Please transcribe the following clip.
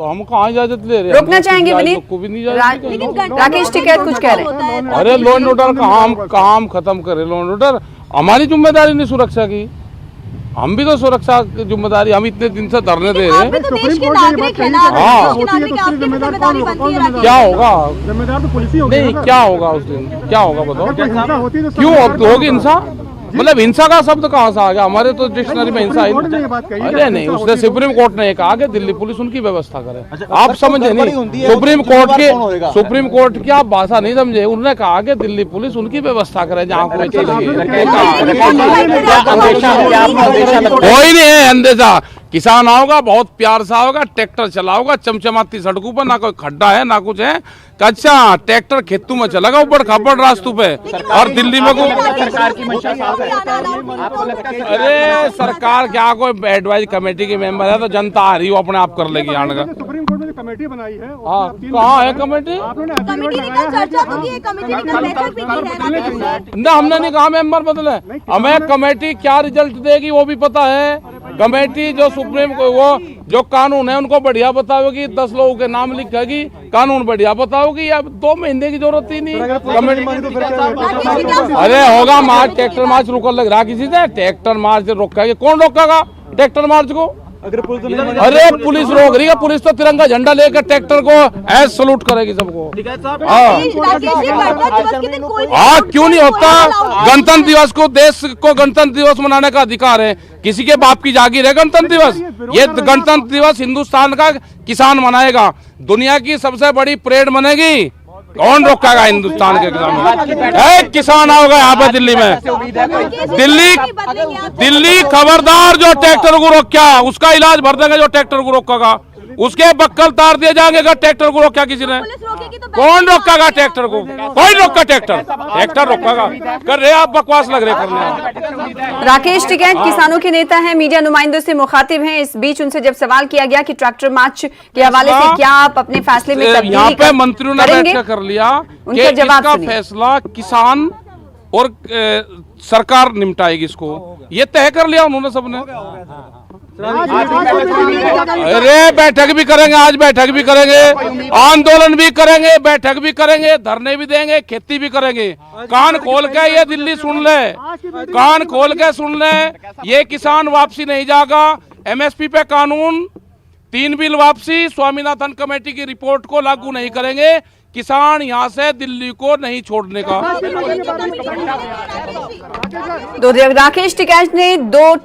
तो हम कहाँ इजाजत ले रहे हैं? रोकना चाहेंगे विनीत? को भी नहीं इजाजत। राकेश टिकैत कुछ कह रहे हैं। अरे लॉ एंड ऑर्डर कहाँ हम खत्म करें? लॉ एंड ऑर्डर हमारी जिम्मेदारी नहीं सुरक्षा की, हम भी तो सुरक्षा की जिम्मेदारी, हम इतने दिन से धरने दे रहे हैं। हाँ, क्या होगा? जिम्मेदार तो पुलिस ही होगी। नहीं, क्या होगा उस दिन? क्या होगा बताओ? क्यों होगी हिंसा? मतलब हिंसा का शब्द कहाँ से आ गया? हमारे तो डिक्शनरी में हिंसा ही नहीं। अरे नहीं, उसने सुप्रीम कोर्ट ने कहा कि दिल्ली पुलिस उनकी व्यवस्था करे। आप समझे नहीं, सुप्रीम कोर्ट की आप भाषा नहीं समझे। उन्होंने कहा कि दिल्ली पुलिस उनकी व्यवस्था करे जहाँ कोई कोई नहीं है अंदेशा। किसान आओगा, बहुत प्यार सा होगा, ट्रैक्टर चलाओगा चमचमाती सड़कों पर, ना कोई खड्डा है ना कुछ है। अच्छा, ट्रैक्टर खेतों में चलेगा ऊपर खपड़ रास्तों पे, और दिल्ली में सरकार की मंशा साफ है। अरे सरकार क्या, कोई एडवाइज कमेटी के मेंबर है तो जनता आ रही हो अपने आप कर लेगी आने का। सुप्रीम कोर्ट में कमेटी बनाई है। हाँ, कहाँ है कमेटी? ना, हमने नहीं कहा मेंबर बदले। हमें कमेटी क्या रिजल्ट देगी वो भी पता है। कमेटी जो सुप्रीम को वो जो कानून है उनको बढ़िया बताओगी, 10 लोगों के नाम लिखेगी, कानून बढ़िया बताओगी। अब 2 महीने की जरूरत ही नहीं कमेटी। अरे होगा मार्च, ट्रैक्टर मार्च रुकने लग रहा किसी से? ट्रैक्टर मार्च रोकेगा कौन? रोकेगा ट्रैक्टर मार्च को? अरे पुलिस रोक रही है। पुलिस तो तिरंगा झंडा लेकर ट्रैक्टर को ऐसे सलूट करेगी सबको। हाँ, क्यों नहीं होता? गणतंत्र दिवस को, देश को गणतंत्र दिवस मनाने का अधिकार है। किसी के बाप की जागीर है गणतंत्र दिवस? ये गणतंत्र दिवस हिंदुस्तान का किसान मनाएगा। दुनिया की सबसे बड़ी परेड बनेगी, कौन रोकेगा हिंदुस्तान के किसान? किसान आओगे यहाँ पे दिल्ली में? दिल्ली खबरदार, जो ट्रैक्टर को रोका उसका इलाज भर देंगे। जो ट्रैक्टर को रोकेगा उसके बक्कल तार दिए जाएंगे। अगर ट्रैक्टर को रोका किसी ने, कौन रोकेगा ट्रैक्टर को? कोई रोका ट्रैक्टर? ट्रैक्टर रोकेगा? कर रहे आप बकवास लग रहे करने। राकेश टिकैत किसानों के नेता हैं, मीडिया नुमाइंदों से मुखातिब हैं। इस बीच उनसे जब सवाल किया गया कि ट्रैक्टर मार्च के हवाले से क्या आप अपने फैसले में तब्दीली यहाँ पे मंत्रियों ने बैठक कर लिया कि इसका फैसला किसान और सरकार निपटाएगी, इसको ये तय कर लिया उन्होंने सबने। अरे बैठक भी करेंगे, आज बैठक भी करेंगे, आंदोलन भी करेंगे, बैठक भी करेंगे, धरने भी देंगे, खेती भी करेंगे। कान खोल के ये दिल्ली सुन ले, कान खोल के सुन ले, ये किसान वापसी नहीं जाएगा। एमएसपी पे कानून, 3 बिल वापसी, स्वामीनाथन कमेटी की रिपोर्ट को लागू नहीं करेंगे। किसान यहाँ से दिल्ली को नहीं छोड़ने का। तो राकेश टिकैत ने 2